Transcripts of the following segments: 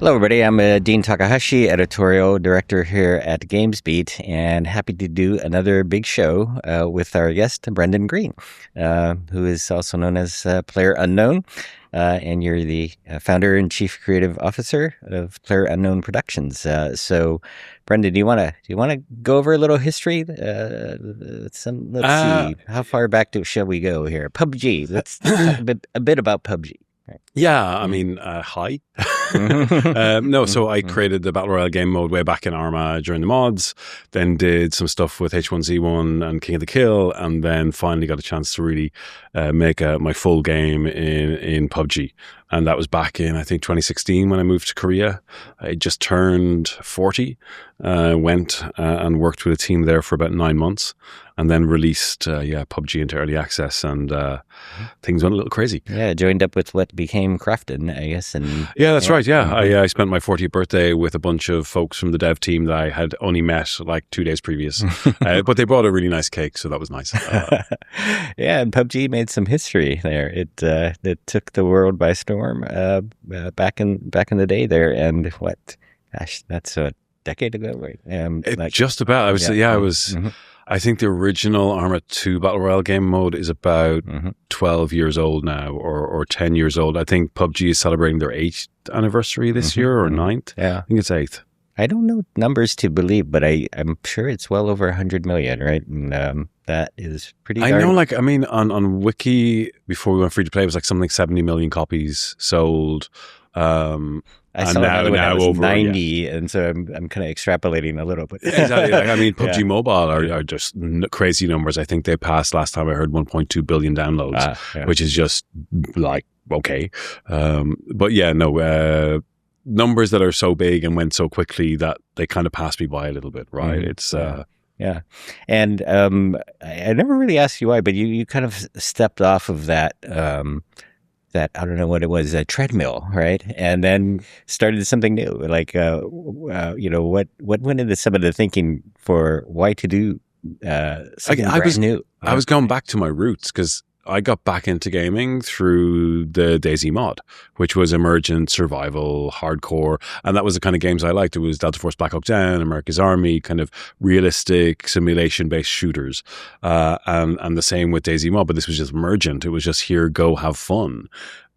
Hello, everybody. I'm Dean Takahashi, editorial director here at GamesBeat, and happy to do another big show with our guest, Brendan Greene, who is also known as PlayerUnknown, and you're the founder and chief creative officer of PlayerUnknown Productions. So, Brendan, do you want to go over a little history? Let's see, how far back shall we go here? PUBG. Let's talk a bit about PUBG. Right. Yeah, I mean, hi. So I created the Battle Royale game mode way back in Arma during the mods, then did some stuff with H1Z1 and King of the Kill, and then finally got a chance to really make my full game in PUBG. And that was back in, I think, 2016 when I moved to Korea. I just turned 40, went and worked with a team there for about 9 months, and then released PUBG into early access, and things went a little crazy. Yeah, joined up with what became Crafton, I guess. And yeah, that's right. Yeah, I spent my 40th birthday with a bunch of folks from the dev team that I had only met like 2 days previous, but they brought a really nice cake, so that was nice. Yeah, and PUBG made some history there. It took the world by storm back in the day there, and what? Gosh, that's a decade ago, right? Just about. I was. I think the original Arma 2 Battle Royale game mode is about 12 years old now, or 10 years old. I think PUBG is celebrating their 8th anniversary this year, or 9th. Yeah. I think it's 8th. I don't know numbers to believe, but I'm sure it's well over 100 million, right? And that is pretty I know, on Wiki, before we went free to play, it was like something like 70 million copies sold. I saw that when I was over 90, and so I'm kind of extrapolating a little bit. Exactly. PUBG Mobile are just crazy numbers. I think they passed, last time I heard, 1.2 billion downloads, which is just like, okay. Numbers that are so big and went so quickly that they kind of passed me by a little bit, right? It's yeah. And I never really asked you why, but you kind of stepped off of that I don't know what it was, a treadmill, right? And then started something new. Like, what went into some of the thinking for why to do something brand new? I was going back to my roots, because I got back into gaming through the DayZ mod, which was emergent, survival, hardcore, and that was the kind of games I liked. It was Delta Force Black Hawk Down, America's Army, kind of realistic simulation-based shooters, and the same with DayZ mod, but this was just emergent. It was just here, go, have fun,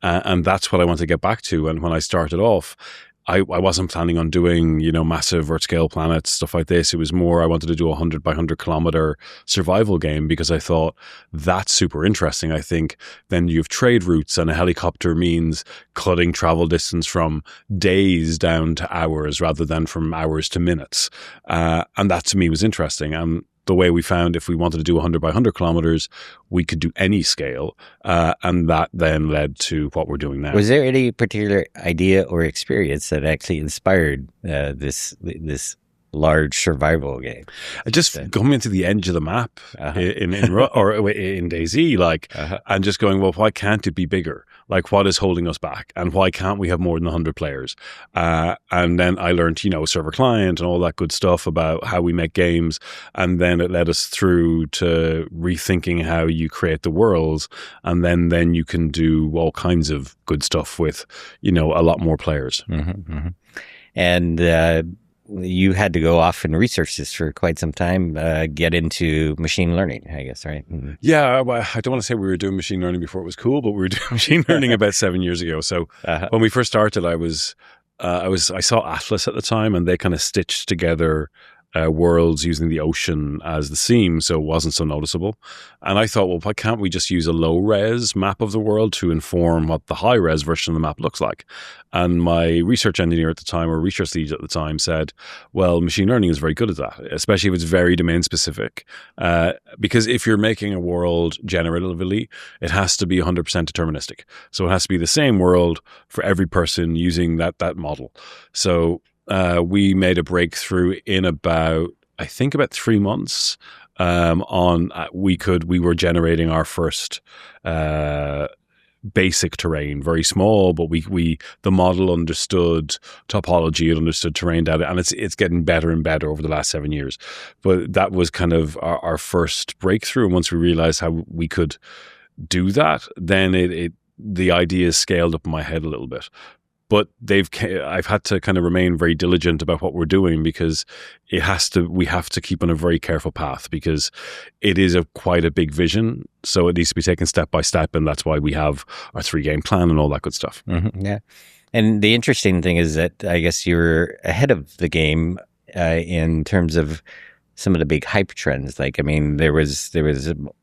and that's what I want to get back to. And when I started off, I wasn't planning on doing, massive Earth scale planets, stuff like this. It was more, I wanted to do a 100 by 100 kilometer survival game, because I thought that's super interesting. I think then you have trade routes, and a helicopter means cutting travel distance from days down to hours rather than from hours to minutes. And that to me was interesting. And the way we found, if we wanted to do 100 by 100 kilometers, we could do any scale. And that then led to what we're doing now. Was there any particular idea or experience that actually inspired this large survival game? Just coming to the edge of the map in DayZ, and just going, well, why can't it be bigger? Like, what is holding us back? And why can't we have more than 100 players? And then I learned, server client and all that good stuff about how we make games. And then it led us through to rethinking how you create the worlds. And then you can do all kinds of good stuff with, a lot more players. And you had to go off and research this for quite some time, get into machine learning, I guess, right? Yeah, well, I don't want to say we were doing machine learning before it was cool, but we were doing machine learning about 7 years ago. So when we first started, I saw Atlas at the time, and they kind of stitched together worlds using the ocean as the seam, so it wasn't so noticeable. And I thought, well, why can't we just use a low-res map of the world to inform what the high-res version of the map looks like? And my research engineer at the time, or research lead at the time, said, well, machine learning is very good at that, especially if it's very domain-specific. Because if you're making a world generatively, it has to be 100% deterministic. So it has to be the same world for every person using that model. So we made a breakthrough in about 3 months. We were generating our first basic terrain, very small, but the model understood topology, it understood terrain data, and it's getting better and better over the last 7 years. But that was kind of our first breakthrough. And once we realized how we could do that, then the idea scaled up in my head a little bit. but I've had to kind of remain very diligent about what we're doing, because we have to keep on a very careful path, because it is quite a big vision. So it needs to be taken step by step. And that's why we have our 3-game plan and all that good stuff. Yeah. And the interesting thing is that I guess you're ahead of the game in terms of some of the big hype trends. Like, I mean, there was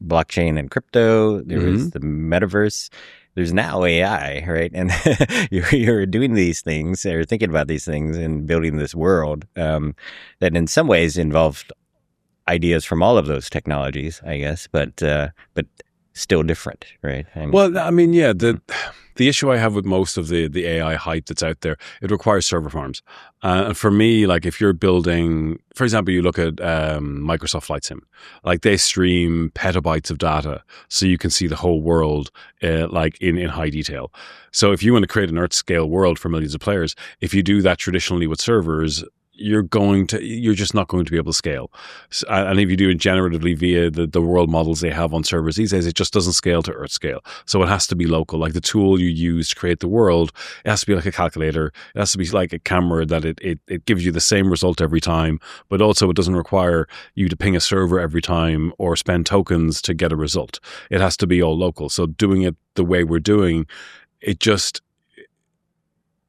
blockchain and crypto, there was the metaverse, there's now AI, right? And you're doing these things, or thinking about these things, and building this world that in some ways involved ideas from all of those technologies, I guess, but still different, right? Well, I mean, yeah, the issue I have with most of the AI hype that's out there, it requires server farms. And for me, like, if you're building, for example, you look at Microsoft Flight Sim, like, they stream petabytes of data so you can see the whole world like in high detail. So if you want to create an Earth scale world for millions of players, if you do that traditionally with servers, you're just not going to be able to scale. And if you do it generatively via the world models they have on servers these days, it just doesn't scale to Earth scale. So it has to be local. Like, the tool you use to create the world, it has to be like a calculator. It has to be like a camera that it gives you the same result every time, but also it doesn't require you to ping a server every time or spend tokens to get a result. It has to be all local. So doing it the way we're doing,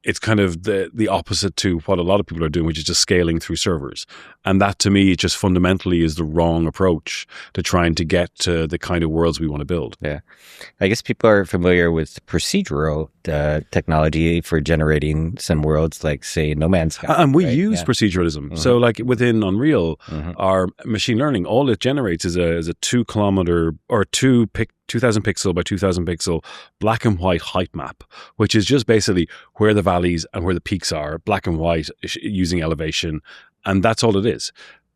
it's kind of the opposite to what a lot of people are doing, which is just scaling through servers. And that, to me, just fundamentally is the wrong approach to trying to get to the kind of worlds we want to build. Yeah. I guess people are familiar with procedural technology for generating some worlds, like, say, No Man's Sky. And we use proceduralism. So, like, within Unreal, our machine learning, all it generates is a 2 kilometer or 2000 pixel by 2000 pixel black and white height map, which is just basically where the valleys and where the peaks are, black and white, using elevation. And that's all it is.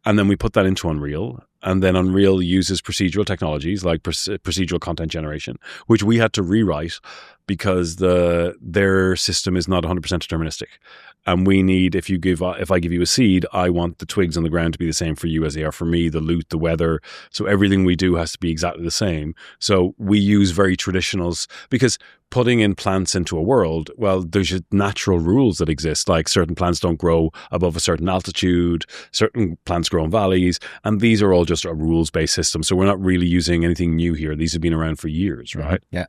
And then we put that into Unreal, and then Unreal uses procedural technologies like procedural content generation, which we had to rewrite because their system is not 100% deterministic. And we need, if I give you a seed, I want the twigs on the ground to be the same for you as they are for me, the loot, the weather. So everything we do has to be exactly the same. So we use very traditionals, because putting in plants into a world, well, there's just natural rules that exist. Like, certain plants don't grow above a certain altitude, certain plants grow in valleys, and these are all just a rules-based system. So we're not really using anything new here. These have been around for years, right? Yeah.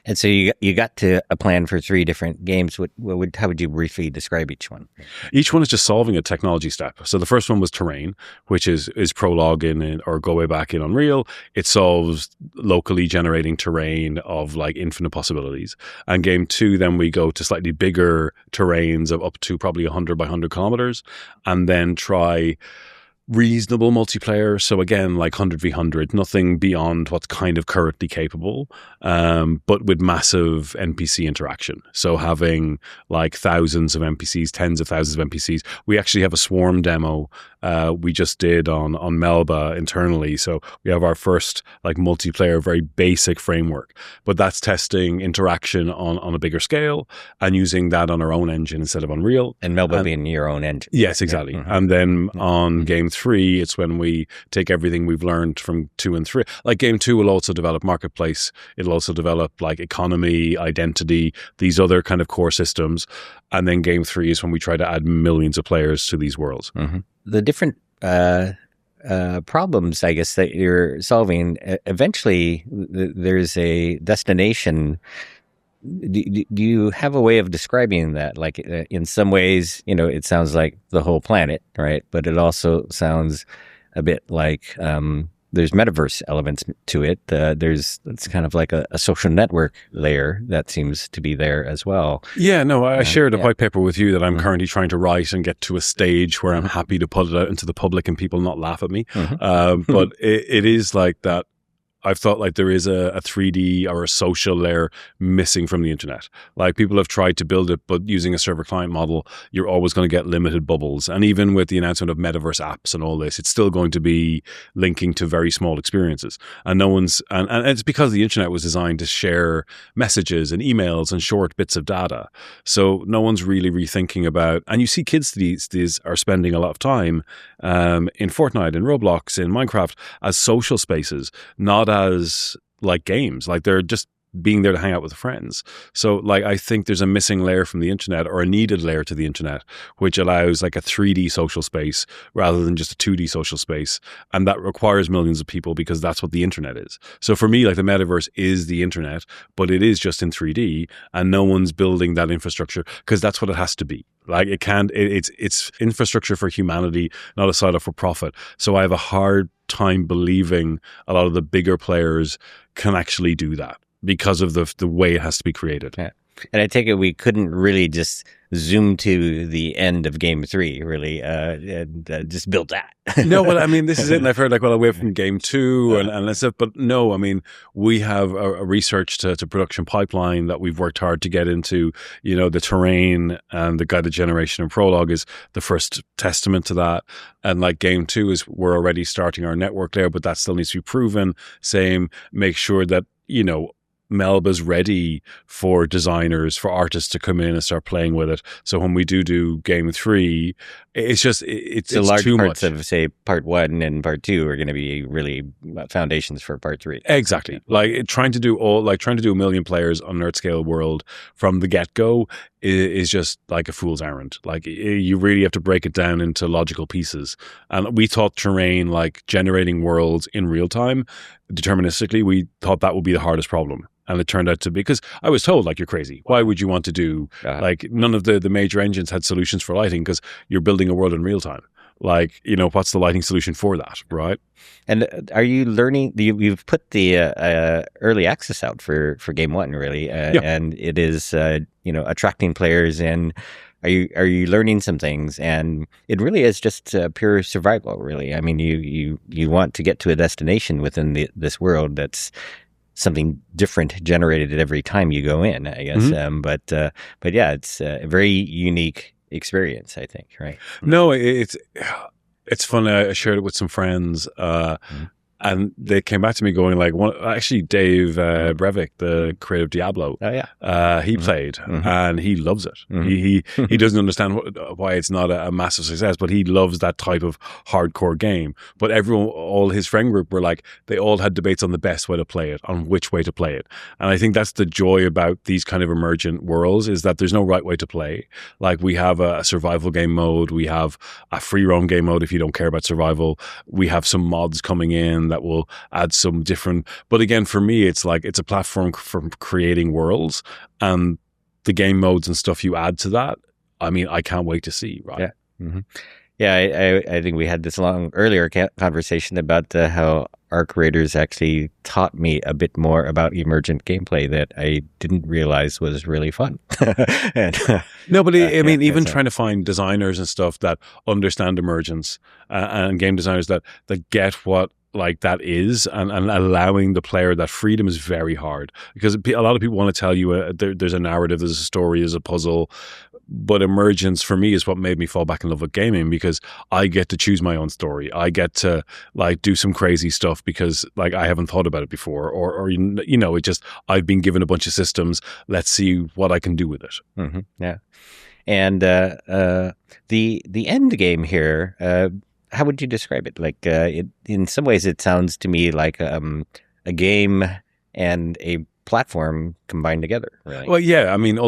And so you got to a plan for 3 different games. How would you briefly describe each one? Each one is just solving a technology step. So the first one was terrain, which is prologue or go way back in Unreal. It solves locally generating terrain of, like, infinite possibilities. And game 2, then we go to slightly bigger terrains of up to probably 100 by 100 kilometers, and then try reasonable multiplayer. So again, like 100v100, nothing beyond what's kind of currently capable, but with massive NPC interaction. So having like thousands of NPCs, tens of thousands of NPCs. We actually have a swarm demo we just did on Melba internally. So we have our first like multiplayer, very basic framework, but that's testing interaction on a bigger scale and using that on our own engine instead of Unreal. And Melba being your own engine. Yes, exactly. Yeah. And then on game 3, it's when we take everything we've learned from 2 and 3. Like game 2 will also develop marketplace. It'll also develop like economy, identity, these other kind of core systems. And then game 3 is when we try to add millions of players to these worlds. Mm-hmm. The different problems, I guess, that you're solving, eventually there's a destination. Do you have a way of describing that? Like in some ways, you know, it sounds like the whole planet, right? But it also sounds a bit like there's metaverse elements to it. It's kind of like a social network layer that seems to be there as well. Yeah, no, I shared a white paper with you that I'm currently trying to write and get to a stage where I'm happy to put it out into the public and people not laugh at me. But it is like that. I've thought like there is a 3D or a social layer missing from the internet. Like people have tried to build it, but using a server client model, you're always going to get limited bubbles. And even with the announcement of metaverse apps and all this, it's still going to be linking to very small experiences. And no one's, and it's because the internet was designed to share messages and emails and short bits of data. So no one's really rethinking about, and you see kids these are spending a lot of time in Fortnite, in Roblox, in Minecraft as social spaces, not as like games. Like they're just being there to hang out with friends. So like I think there's a missing layer from the internet, or a needed layer to the internet, which allows like a 3D social space rather than just a 2D social space. And that requires millions of people, because that's what the internet is. So for me, like the metaverse is the internet, but it is just in 3D, and no one's building that infrastructure, because that's what it has to be. Like it can't, it's infrastructure for humanity, not a side up for profit. So I have a hard time believing a lot of the bigger players can actually do that, because of the way it has to be created. Yeah. And I take it we couldn't really just zoom to the end of game 3, really, and just build that. No, well, I mean, this is it. And I've heard like, well, away from game 2 and that's it. But no, I mean, we have a research to production pipeline that we've worked hard to get into. You know, the terrain and the guided generation and prologue is the first testament to that. And like game 2 is we're already starting our network there, but that still needs to be proven. Same, make sure that, you know, Melba's ready for designers, for artists to come in and start playing with it. So when we do game 3, it's just it's large too parts much. of, say, part 1 and part 2 are going to be really foundations for part 3. Exactly. Like trying to do a million players on an Earth scale world from the get go is just like a fool's errand. Like you really have to break it down into logical pieces. And we thought terrain, like generating worlds in real time, deterministically, we thought that would be the hardest problem. And it turned out to be, because I was told, like, you're crazy. Why would you want to do, like, none of the major engines had solutions for lighting, because you're building a world in real time. Like, you know, what's the lighting solution for that, right? And are you learning, you've put the early access out for game 1, really, and it is, you know, attracting players, and are you learning some things? And it really is just pure survival, really. I mean, you want to get to a destination within this world that's something different generated every time you go in, I guess. Mm-hmm. But yeah, it's a very unique experience, I think, right? No, it's fun. I shared it with some friends, and they came back to me going like, actually, Dave Brevik, the creator of Diablo, he played and he loves it. He doesn't understand why it's not a massive success, but he loves that type of hardcore game. But all his friend group were like, they all had debates on the best way to play it, on which way to play it. And I think that's the joy about these kind of emergent worlds, is that there's no right way to play. Like we have a survival game mode, we have a free roam game mode if you don't care about survival, we have some mods coming in that will add some different, but again, for me, it's like, it's a platform for creating worlds, and the game modes and stuff you add to that, I mean, I can't wait to see, right? Yeah. Mm-hmm. Yeah, I think we had this earlier conversation about how our creators actually taught me a bit more about emergent gameplay that I didn't realize was really fun. No, but I mean, even trying to find designers and stuff that understand emergence, and game designers that get what like that is, and allowing the player that freedom is very hard, because a lot of people want to tell you there's a narrative, there's a story, there's a puzzle, but emergence for me is what made me fall back in love with gaming, because I get to choose my own story. I get to like do some crazy stuff because like I haven't thought about it before, or you know, it just, I've been given a bunch of systems. Let's see what I can do with it. Mm-hmm. Yeah, and the end game here. How would you describe it? Like, in some ways, it sounds to me like a game and a platform combined together. Really. Well, yeah. I mean,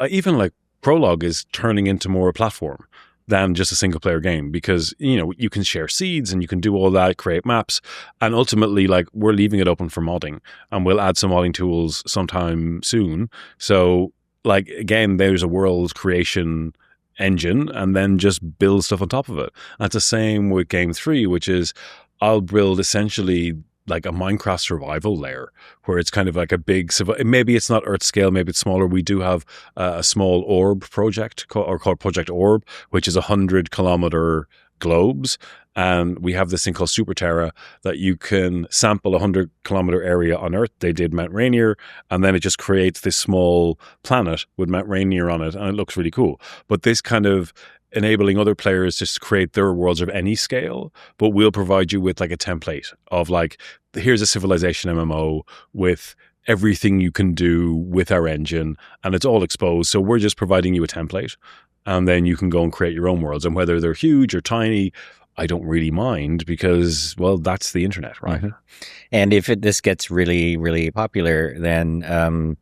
even like Prologue is turning into more a platform than just a single player game, because, you know, you can share seeds and you can do all that, create maps, and ultimately, like, we're leaving it open for modding, and we'll add some modding tools sometime soon. So, like, again, there's a world creation engine, and then just build stuff on top of it. And it's the same with game 3, which is I'll build essentially like a Minecraft survival layer, where it's kind of like a big, maybe it's not Earth scale, maybe it's smaller. We do have a small orb project called Project Orb, which is 100-kilometer globes. And we have this thing called Super Terra that you can sample a 100-kilometer area on Earth. They did Mount Rainier, and then it just creates this small planet with Mount Rainier on it, and it looks really cool. But this kind of enabling other players just to create their worlds of any scale, but we'll provide you with like a template of like, here's a Civilization MMO with everything you can do with our engine, and it's all exposed. So we're just providing you a template, and then you can go and create your own worlds. And whether they're huge or tiny, I don't really mind because, well, that's the internet, right? Mm-hmm. And if this gets really, really popular, then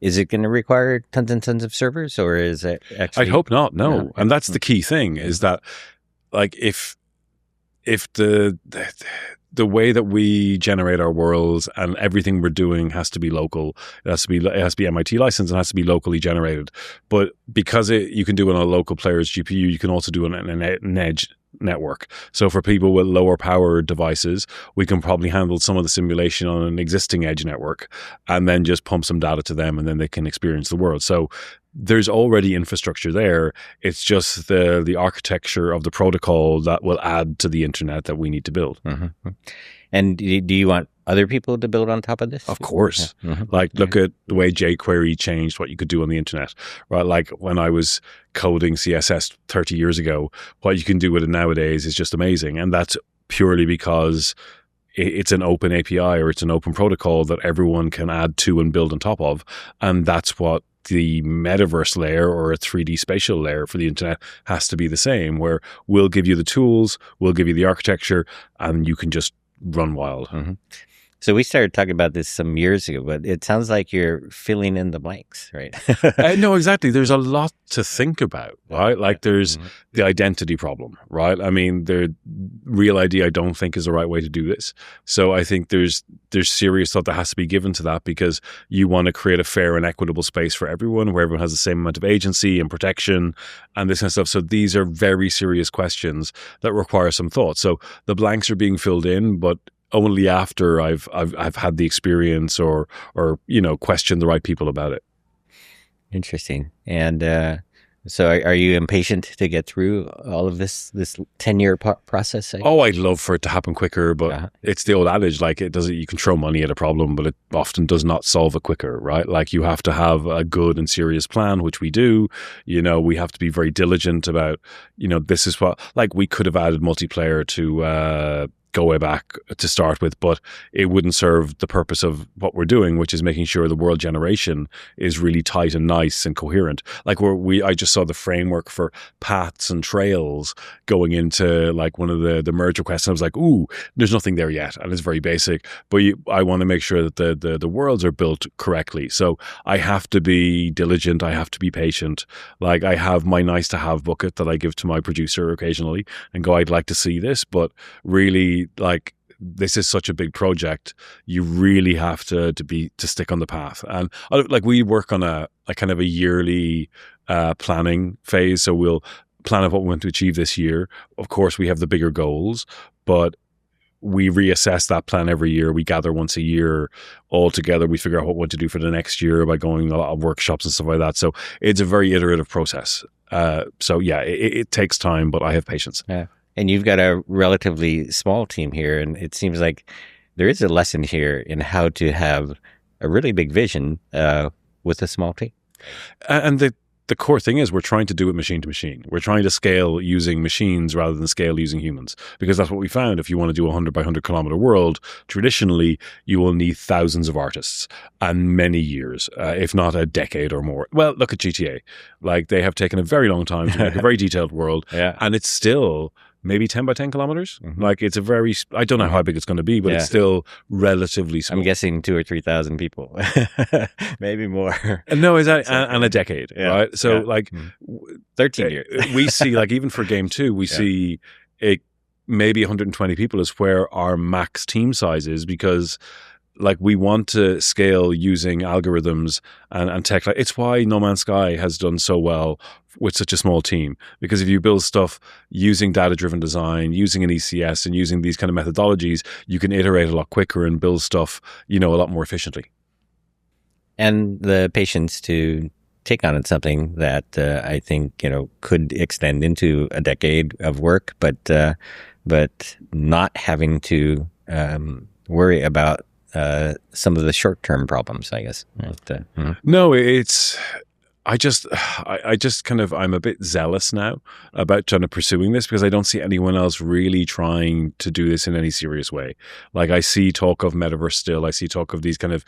is it going to require tons and tons of servers, or is it actually? I'd hope not. No, No. and that's the key thing is that, like, if the way that we generate our worlds and everything we're doing has to be local, it has to be MIT licensed and has to be locally generated. But because you can do it on a local player's GPU, you can also do it on an edge network. So for people with lower power devices, we can probably handle some of the simulation on an existing edge network and then just pump some data to them, and then they can experience the world. So there's already infrastructure there. It's just the architecture of the protocol that will add to the internet that we need to build. Mm-hmm. And do you want other people to build on top of this? Of course. Yeah. Mm-hmm. Like, look at the way jQuery changed what you could do on the internet, right? Like when I was coding CSS 30 years ago, what you can do with it nowadays is just amazing. And that's purely because it's an open API or it's an open protocol that everyone can add to and build on top of. And that's what the metaverse layer or a 3D spatial layer for the internet has to be the same, where we'll give you the tools, we'll give you the architecture, and you can just run wild. Mm-hmm. So we started talking about this some years ago, but it sounds like you're filling in the blanks, right? No, exactly. There's a lot to think about, right? Like there's the identity problem, right? I mean, the Real ID, I don't think is the right way to do this. So I think there's serious thought that has to be given to that, because you want to create a fair and equitable space for everyone where everyone has the same amount of agency and protection and this kind of stuff. So these are very serious questions that require some thought. So the blanks are being filled in, but only after I've had the experience or questioned the right people about it. Interesting. And so are you impatient to get through all of this 10-year process? Oh, I'd love for it to happen quicker, but it's the old adage, like you can throw money at a problem, but it often does not solve it quicker, right? Like you have to have a good and serious plan, which we do. We have to be very diligent about, this is what, like we could have added multiplayer to go way back to start with, but it wouldn't serve the purpose of what we're doing, which is making sure the world generation is really tight and nice and coherent. Like I just saw the framework for paths and trails going into like one of the merge requests, and I was like, ooh, there's nothing there yet, and it's very basic. But I want to make sure that the worlds are built correctly. So I have to be diligent. I have to be patient. Like I have my nice to have bucket that I give to my producer occasionally and go, I'd like to see this, but really, like, this is such a big project. You really have to stick on the path. And like we work on a kind of a yearly planning phase. So we'll plan out what we want to achieve this year. Of course, we have the bigger goals, but we reassess that plan every year. We gather once a year all together. We figure out what we want to do for the next year by going a lot of workshops and stuff like that. So it's a very iterative process. So yeah, it takes time, but I have patience. Yeah. And you've got a relatively small team here, and it seems like there is a lesson here in how to have a really big vision with a small team. And the core thing is we're trying to do it machine to machine. We're trying to scale using machines rather than scale using humans, because that's what we found. If you want to do a 100 by 100 kilometer world, traditionally you will need thousands of artists and many years, if not a decade or more. Well, look at GTA. Like they have taken a very long time to make a very detailed world, and it's still maybe 10 by 10 kilometers. Mm-hmm. Like it's I don't know how big it's going to be, but it's still relatively small. I'm guessing 2,000 or 3,000 people, maybe more. No, exactly. And a decade, right? So like 13 years. We see, like even for game 2, we see maybe 120 people is where our max team size is, because like we want to scale using algorithms and tech. Like, it's why No Man's Sky has done so well with such a small team, because if you build stuff using data-driven design, using an ECS and using these kind of methodologies, you can iterate a lot quicker and build stuff, a lot more efficiently. And the patience to take on something that I think, could extend into a decade of work, but not having to worry about some of the short-term problems, I guess. No, I just kind of, I'm a bit zealous now about trying to pursuing this, because I don't see anyone else really trying to do this in any serious way. Like I see talk of metaverse still. I see talk of these kind of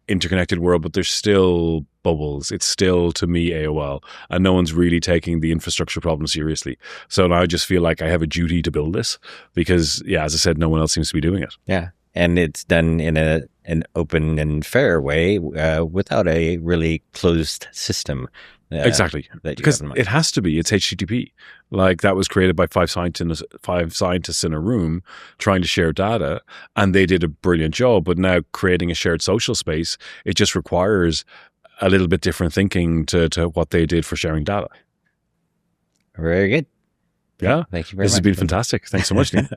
interconnected world, but there's still bubbles. It's still, to me, AOL, and no one's really taking the infrastructure problem seriously. So now I just feel like I have a duty to build this because, yeah, as I said, no one else seems to be doing it. Yeah. And it's done in an open and fair way without a really closed system. Exactly. Because it has to be. It's HTTP. Like, that was created by five scientists in a room trying to share data, and they did a brilliant job. But now creating a shared social space, it just requires a little bit different thinking to what they did for sharing data. Very good. Yeah. Thank you very much. This has been fantastic. Thanks so much, Dean.